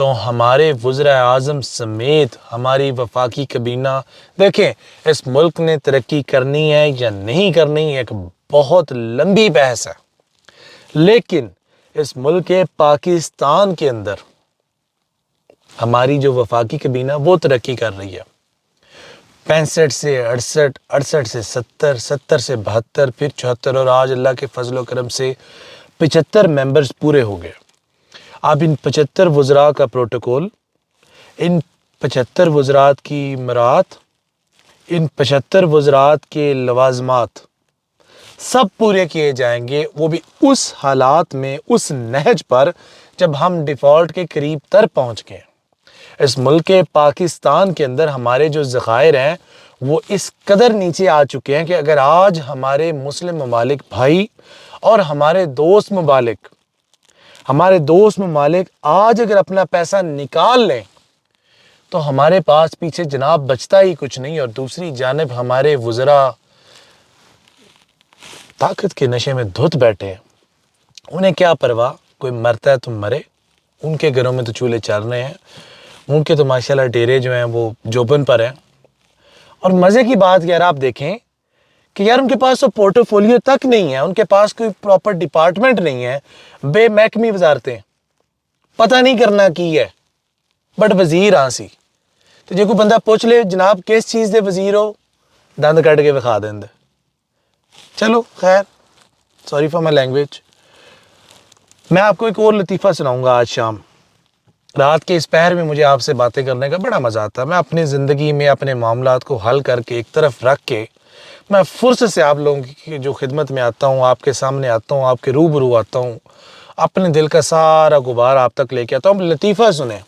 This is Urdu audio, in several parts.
تو ہمارے وزراء اعظم سمیت ہماری وفاقی کابینہ، دیکھیں اس ملک نے ترقی کرنی ہے یا نہیں کرنی ایک بہت لمبی بحث ہے، لیکن اس ملک پاکستان کے اندر ہماری جو وفاقی کابینہ وہ ترقی کر رہی ہے۔ 65 سے 68، 68 سے 70، 70 سے 72، پھر 74، اور آج اللہ کے فضل و کرم سے 75 ممبرز پورے ہو گئے۔ اب ان 75 وزراء کا پروٹوکول، ان 75 وزرات کی مراعات، ان 75 وزرات کے لوازمات سب پورے کیے جائیں گے، وہ بھی اس حالات میں، اس نہج پر جب ہم ڈیفالٹ کے قریب تر پہنچ گئے۔ اس ملک پاکستان کے اندر ہمارے جو ذخائر ہیں وہ اس قدر نیچے آ چکے ہیں کہ اگر آج ہمارے مسلم ممالک بھائی اور ہمارے دوست ممالک آج اگر اپنا پیسہ نکال لیں تو ہمارے پاس پیچھے جناب بچتا ہی کچھ نہیں، اور دوسری جانب ہمارے وزراء طاقت کے نشے میں دھت بیٹھے ہیں۔ انہیں کیا پرواہ، کوئی مرتا ہے تو مرے، ان کے گھروں میں تو چولہے چل رہے ہیں، ان کے تو ماشاءاللہ ڈیرے جو ہیں وہ جوبن پر ہیں۔ اور مزے کی بات یار آپ دیکھیں کہ یار ان کے پاس تو پورٹو فولیو تک نہیں ہے، ان کے پاس کوئی پراپر ڈپارٹمنٹ نہیں ہے، بے محکمی وزارتیں، پتہ نہیں کرنا کی ہے، بٹ وزیر سی تو جے کوئی بندہ پوچھ لے جناب کس چیز دے وزیر ہو، دند کٹ کے وکھا دیں۔ چلو خیر، سوری فار مائی لینگویج۔ میں آپ کو ایک اور لطیفہ سناؤں گا۔ آج شام رات کے اس پہر میں مجھے آپ سے باتیں کرنے کا بڑا مزہ آتا ہے۔ میں اپنی زندگی میں اپنے معاملات کو حل کر کے ایک طرف رکھ کے میں فرصت سے آپ لوگوں کی جو خدمت میں آتا ہوں، آپ کے سامنے آتا ہوں، آپ کے روبرو آتا ہوں، اپنے دل کا سارا غبار آپ تک لے کے آتا ہوں۔ لطیفہ سنیں،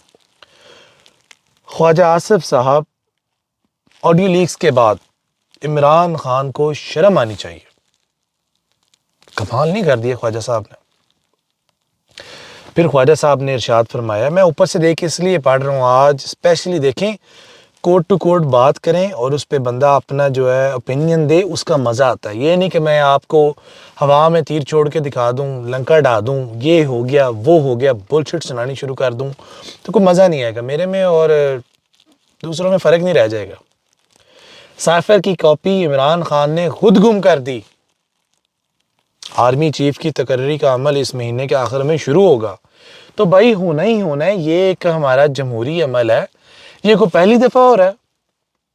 خواجہ آصف صاحب آڈیو لیکس کے بعد عمران خان کو شرم آنی چاہیے۔ کمال نہیں کر دیا خواجہ صاحب نے۔ پھر خواجہ صاحب نے ارشاد فرمایا، میں اوپر سے دیکھ اس لیے پڑھ رہا ہوں آج اسپیشلی، دیکھیں کوٹ ٹو کوٹ بات کریں اور اس پہ بندہ اپنا جو ہے اوپینین دے، اس کا مزہ آتا ہے۔ یہ نہیں کہ میں آپ کو ہوا میں تیر چھوڑ کے دکھا دوں، لنکا ڈا دوں، یہ ہو گیا وہ ہو گیا، بل شٹ سنانی شروع کر دوں تو کوئی مزہ نہیں آئے گا میرے میں، اور دوسروں میں فرق نہیں رہ جائے گا۔ سائفر کی کاپی عمران خان نے خود گم کر دی۔ آرمی چیف کی تقرری کا عمل اس مہینے کے آخر میں شروع ہوگا، تو بھائی ہونا ہی ہونا ہے، یہ ایک ہمارا جمہوری عمل ہے، یہ کوئی پہلی دفعہ ہو رہا ہے۔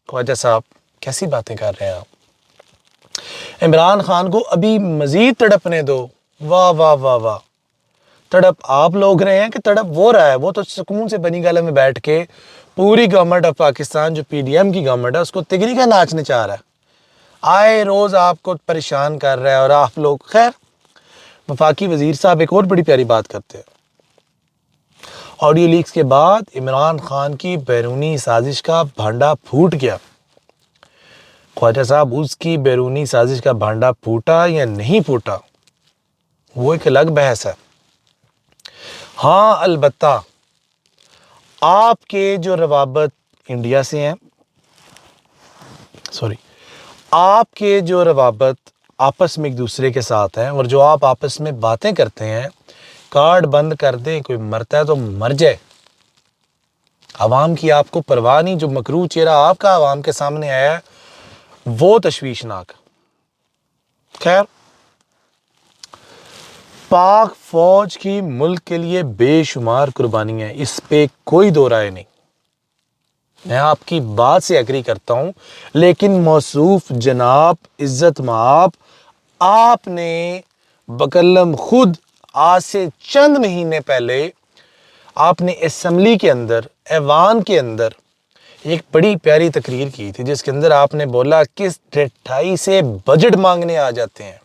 خواجہ صاحب کیسی باتیں کر رہے ہیں آپ؟ عمران خان کو ابھی مزید تڑپنے دو۔ واہ واہ واہ واہ، تڑپ آپ لوگ رہے ہیں کہ تڑپ وہ رہا ہے؟ وہ تو سکون سے بنی گالہ میں بیٹھ کے پوری گورنمنٹ آف پاکستان جو پی ڈی ایم کی گورنمنٹ ہے اس کو تگری کا ناچنے چاہ رہا ہے، آئے روز آپ کو پریشان کر رہا ہے، اور آپ لوگ خیر۔ وفاقی وزیر صاحب ایک اور بڑی پیاری بات کرتے ہیں، آڈیو لیکس کے بعد عمران خان کی بیرونی سازش کا بھانڈا پھوٹ گیا۔ خواجہ صاحب اس کی بیرونی سازش کا بھانڈا پھوٹا یا نہیں پھوٹا وہ ایک الگ بحث ہے۔ ہاں البتہ آپ کے جو روابط انڈیا سے ہیں، آپ کے جو روابط آپس میں ایک دوسرے کے ساتھ ہیں، اور جو آپ آپس میں باتیں کرتے ہیں، کارڈ بند کر دیں، کوئی مرتا ہے تو مر جائے، عوام کی آپ کو پرواہ نہیں، جو مکروہ چہرہ آپ کا عوام کے سامنے آیا ہے وہ تشویشناک۔ خیر، پاک فوج کی ملک کے لیے بے شمار قربانیاں ہیں، اس پہ کوئی دو رائے نہیں، میں آپ کی بات سے ایگری کرتا ہوں، لیکن موصوف جناب عزت مآب آپ نے بکلم خود آج سے چند مہینے پہلے آپ نے اسمبلی کے اندر، ایوان کے اندر ایک بڑی پیاری تقریر کی تھی، جس کے اندر آپ نے بولا کس ڈٹائی سے بجٹ مانگنے آ جاتے ہیں۔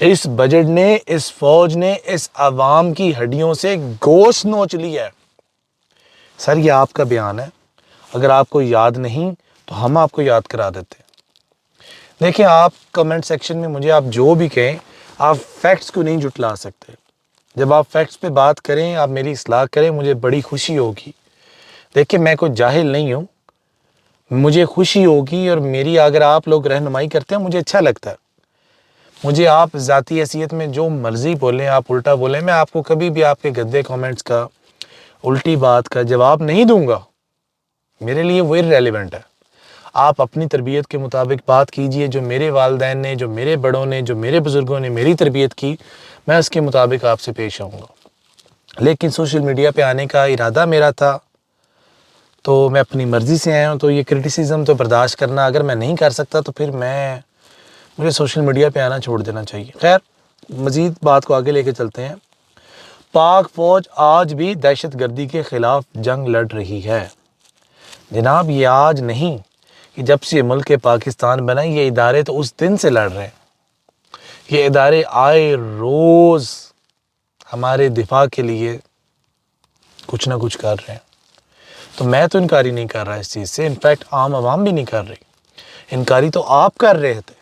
اس بجٹ نے، اس فوج نے اس عوام کی ہڈیوں سے گوشت نوچ لیا ہے۔ سر یہ آپ کا بیان ہے، اگر آپ کو یاد نہیں تو ہم آپ کو یاد کرا دیتے ہیں۔ دیکھیں آپ کمنٹ سیکشن میں مجھے آپ جو بھی کہیں، آپ فیکٹس کو نہیں جھٹلا سکتے۔ جب آپ فیکٹس پہ بات کریں، آپ میری اصلاح کریں، مجھے بڑی خوشی ہوگی۔ دیکھیں میں کوئی جاہل نہیں ہوں، مجھے خوشی ہوگی، اور میری اگر آپ لوگ رہنمائی کرتے ہیں مجھے اچھا لگتا ہے۔ مجھے آپ ذاتی حیثیت میں جو مرضی بولیں، آپ الٹا بولیں، میں آپ کو کبھی بھی آپ کے گندے کامنٹس کا الٹی بات کا جواب نہیں دوں گا، میرے لیے وہ irrelevant ہے۔ آپ اپنی تربیت کے مطابق بات کیجئے، جو میرے والدین نے، جو میرے بڑوں نے، جو میرے بزرگوں نے میری تربیت کی، میں اس کے مطابق آپ سے پیش آؤں گا۔ لیکن سوشل میڈیا پہ آنے کا ارادہ میرا تھا، تو میں اپنی مرضی سے آیا ہوں، تو یہ کرٹیسزم تو برداشت کرنا اگر میں نہیں کر سکتا تو پھر مجھے سوشل میڈیا پہ آنا چھوڑ دینا چاہیے۔ خیر، مزید بات کو آگے لے کے چلتے ہیں۔ پاک فوج آج بھی دہشت گردی کے خلاف جنگ لڑ رہی ہے۔ جناب، یہ آج نہیں کہ جب سے ملک پاکستان بنا، یہ ادارے تو اس دن سے لڑ رہے ہیں۔ یہ ادارے آئے روز ہمارے دفاع کے لیے کچھ نہ کچھ کر رہے ہیں۔ تو میں تو انکاری نہیں کر رہا اس چیز سے، انفیکٹ عام عوام بھی نہیں کر رہی۔ انکاری تو آپ کر رہے تھے،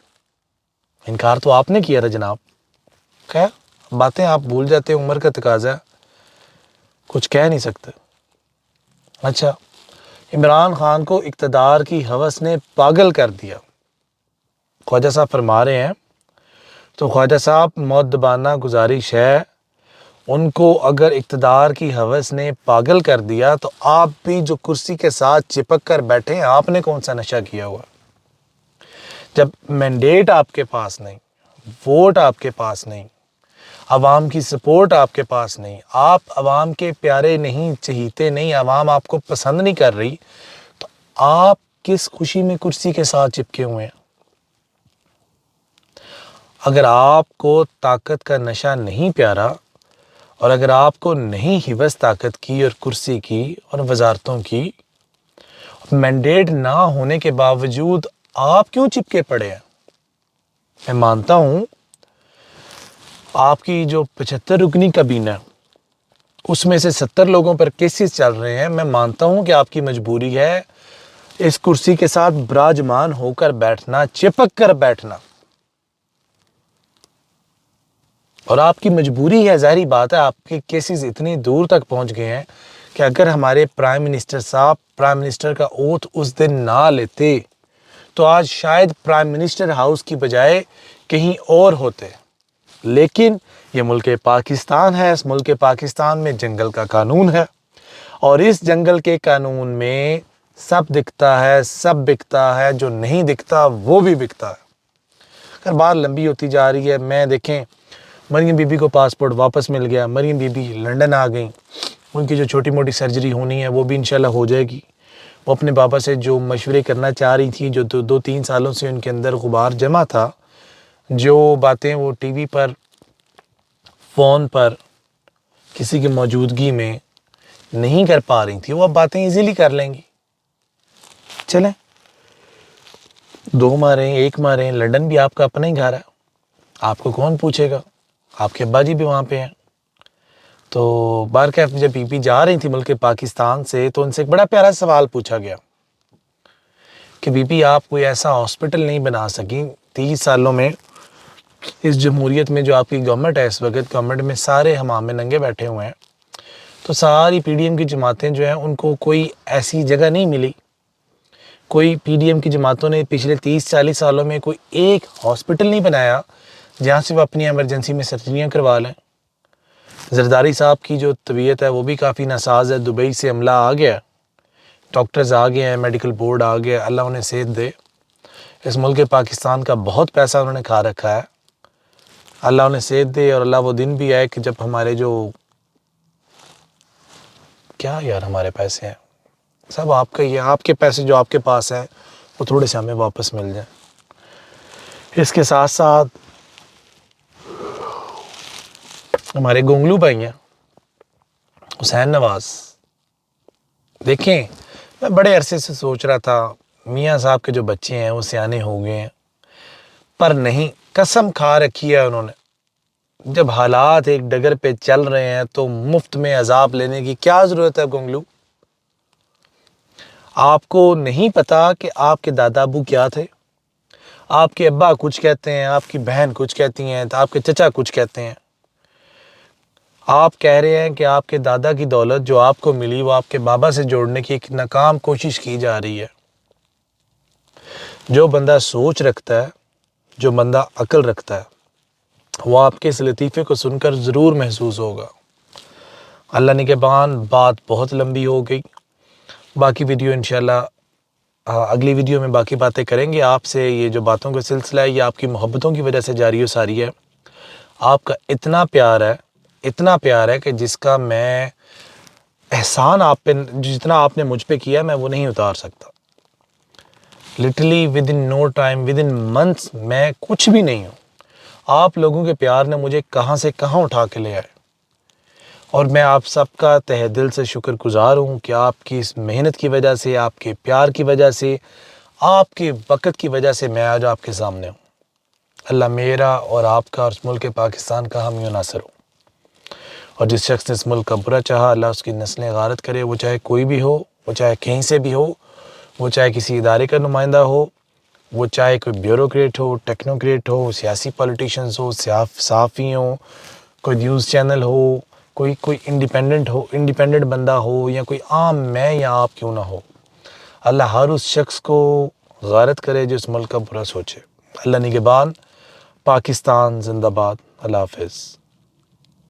انکار تو آپ نے کیا تھا جناب۔ خیر، باتیں آپ بھول جاتے، عمر کا تقاضا ہے، کچھ کہہ نہیں سکتے۔ اچھا، عمران خان کو اقتدار کی ہوس نے پاگل کر دیا، خواجہ صاحب فرما رہے ہیں۔ تو خواجہ صاحب، مؤدبانہ گزارش ہے، ان کو اگر اقتدار کی ہوس نے پاگل کر دیا تو آپ بھی جو کرسی کے ساتھ چپک کر بیٹھے ہیں، آپ نے کون سا نشہ کیا ہوا؟ جب مینڈیٹ آپ کے پاس نہیں، ووٹ آپ کے پاس نہیں، عوام کی سپورٹ آپ کے پاس نہیں، آپ عوام کے پیارے نہیں، چہیتے نہیں، عوام آپ کو پسند نہیں کر رہی، تو آپ کس خوشی میں کرسی کے ساتھ چپکے ہوئے ہیں؟ اگر آپ کو طاقت کا نشہ نہیں پیارا، اور اگر آپ کو نہیں ہوس طاقت کی اور کرسی کی اور وزارتوں کی، مینڈیٹ نہ ہونے کے باوجود آپ کیوں چپکے پڑے ہیں؟ میں مانتا ہوں آپ کی جو 75 رکنی کابینہ، اس میں سے 70 لوگوں پر کیسز چل رہے ہیں، میں مانتا ہوں کہ آپ کی مجبوری ہے اس کرسی کے ساتھ براجمان ہو کر بیٹھنا، چپک کر بیٹھنا، اور آپ کی مجبوری ہے، ظاہری بات ہے، آپ کے کیسز اتنی دور تک پہنچ گئے ہیں کہ اگر ہمارے پرائم منسٹر صاحب پرائم منسٹر کا اوتھ اس دن نہ لیتے تو آج شاید پرائم منسٹر ہاؤس کی بجائے کہیں اور ہوتے۔ لیکن یہ ملک پاکستان ہے، اس ملک پاکستان میں جنگل کا قانون ہے، اور اس جنگل کے قانون میں سب دکھتا ہے، سب بکتا ہے، جو نہیں دکھتا وہ بھی بکتا ہے۔ اگر بات لمبی ہوتی جا رہی ہے، میں دیکھیں مریم بی بی کو پاسپورٹ واپس مل گیا، مریم بی بی لنڈن آ گئیں، ان کی جو چھوٹی موٹی سرجری ہونی ہے وہ بھی انشاءاللہ ہو جائے گی۔ وہ اپنے بابا سے جو مشورے کرنا چاہ رہی تھی، جو 2-3 سالوں سے ان کے اندر غبار جمع تھا، جو باتیں وہ ٹی وی پر، فون پر، کسی کی موجودگی میں نہیں کر پا رہی تھی، وہ اب باتیں ایزیلی کر لیں گی۔ چلیں، 2 ماہ رہیں، 1 ماہ رہیں، لنڈن بھی آپ کا اپنا ہی گھر ہے، آپ کو کون پوچھے گا، آپ کے ابا جی بھی وہاں پہ ہیں۔ تو بارکیف جب بی بی جا رہی تھی ملک پاکستان سے، تو ان سے ایک بڑا پیارا سوال پوچھا گیا کہ بی بی آپ کوئی ایسا ہاسپٹل نہیں بنا سکیں 30 سالوں میں، اس جمہوریت میں جو آپ کی گورنمنٹ ہے، اس وقت گورنمنٹ میں سارے حمام میں ننگے بیٹھے ہوئے ہیں، تو ساری پی ڈی ایم کی جماعتیں جو ہیں ان کو کوئی ایسی جگہ نہیں ملی، کوئی پی ڈی ایم کی جماعتوں نے پچھلے 30-40 سالوں میں کوئی ایک ہاسپٹل نہیں بنایا جہاں سے وہ اپنی ایمرجنسی میں سرجریاں کروا لیں۔ زرداری صاحب کی جو طبیعت ہے وہ بھی کافی ناساز ہے، دبئی سے عملہ آ گیا، ڈاکٹرز آ گئے ہیں، میڈیکل بورڈ آ گیا، اللہ انہیں صحت دے۔ اس ملک پاکستان کا بہت پیسہ انہوں نے کھا رکھا ہے، اللہ انہیں صحت دے، اور اللہ وہ دن بھی آئے کہ جب ہمارے جو کیا یار ہمارے پیسے ہیں سب آپ کا ہی ہے، آپ کے پیسے جو آپ کے پاس ہیں وہ تھوڑے سے ہمیں واپس مل جائیں۔ اس کے ساتھ ساتھ ہمارے گونگلو بھائی ہیں حسین نواز، دیکھیں میں بڑے عرصے سے سوچ رہا تھا میاں صاحب کے جو بچے ہیں وہ سیانے ہو گئے ہیں، پر نہیں، قسم کھا رکھی ہے انہوں نے، جب حالات ایک ڈگر پہ چل رہے ہیں تو مفت میں عذاب لینے کی کیا ضرورت ہے گونگلو؟ آپ کو نہیں پتا کہ آپ کے دادا ابو کیا تھے؟ آپ کے ابا کچھ کہتے ہیں، آپ کی بہن کچھ کہتی ہیں، تو آپ کے چچا کچھ کہتے ہیں۔ آپ کہہ رہے ہیں کہ آپ کے دادا کی دولت جو آپ کو ملی وہ آپ کے بابا سے جوڑنے کی ایک ناکام کوشش کی جا رہی ہے۔ جو بندہ سوچ رکھتا ہے، جو بندہ عقل رکھتا ہے، وہ آپ کے اس لطیفے کو سن کر ضرور محسوس ہوگا۔ اللہ نگہبان، بات بہت لمبی ہو گئی، باقی ویڈیو انشاءاللہ اگلی ویڈیو میں باقی باتیں کریں گے. آپ سے یہ جو باتوں کا سلسلہ ہے یہ آپ کی محبتوں کی وجہ سے جاری و ساری ہے. آپ کا اتنا پیار ہے کہ جس کا میں احسان آپ پہ، جتنا آپ نے مجھ پہ کیا میں وہ نہیں اتار سکتا. Literally with in no time, with in months میں کچھ بھی نہیں ہوں. آپ لوگوں کے پیار نے مجھے کہاں سے کہاں اٹھا کے لے آئے، اور میں آپ سب کا تہ دل سے شکر گزار ہوں کہ آپ کی اس محنت کی وجہ سے، آپ کے پیار کی وجہ سے، آپ کے وقت کی وجہ سے میں آج آپ کے سامنے ہوں. اللہ میرا اور آپ کا اور اس ملک پاکستان کا حامی و ناصر ہو. اور جس شخص نے اس ملک کا برا چاہا، اللہ اس کی نسلیں غارت کرے، وہ چاہے کوئی بھی ہو، وہ چاہے کہیں سے بھی ہو، وہ چاہے کسی ادارے کا نمائندہ ہو، وہ چاہے کوئی بیوروکریٹ ہو، ٹیکنوکریٹ ہو، سیاسی پولیٹیشینز ہو، صحافی ہوں، کوئی نیوز چینل ہو، کوئی انڈیپینڈنٹ بندہ ہو، یا کوئی عام میں یا آپ کیوں نہ ہو. اللہ ہر اس شخص کو غارت کرے جو اس ملک کا برا سوچے. اللہ نگہبان. پاکستان زندہ باد. اللہ حافظ.